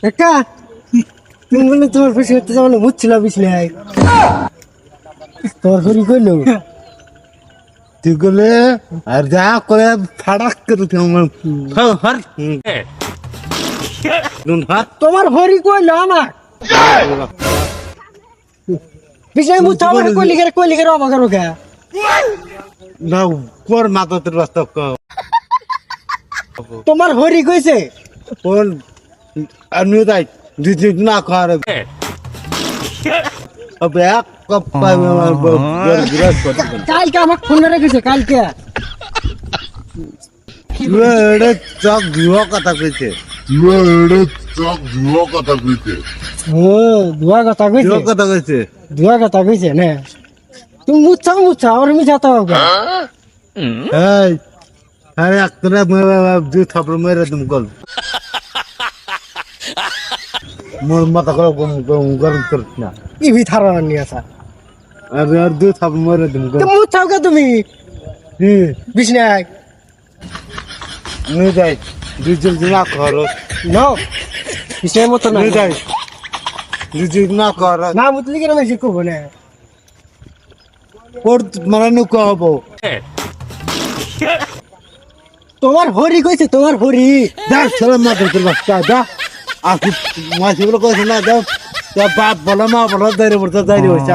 একা তুমি বলে তোমার খুশি হতে যাবো না বুঝছিল বিছনায় তোর হরি কইলো তুই গেলে আর যা করে ফাড়াক করে তোমার হরি কইলো আমার বিছনায় মুছা আমার কইলি করে অবাক করো কে না কোর মাথাতে রাস্তা তোমার হরি কইছে কোন আমি তাই দুই না করে अबे आप कब কালকে আমাকে ফোন করে গেছে কালকে এড়ে চক ধুয়া কথা কইছে ও দুয়া কথা কইছে ধুয়া কথা কইছে দুয়া কথা কইছে না তুমি মুছা আর আমি যাতা হবে এই আরে একতরা দুই থাপড় মেরে তুমি কল মোর মাথা করে গরম করছ না ইভি থারার নিয়ে আসা আরে আর দুই থাপড় মেরে তুমি কল তুমি মুছাও কে তুমি বিছনায় নিয়ে যাই দুই না করো নাও বিছনায় মতো না নিয়ে যাই দুই না করো না মুতলি কেন মেসে কব না ওর মানে নুক হবো তোমার হরি কইছে তোমার হরি যা ছেলে মাথা তোর বাচ্চা যা আসি মাসি বলে কইছে না যা বাপ বলো মা বলো দাঁড়িয়ে পড়তে দাঁড়িয়ে বসে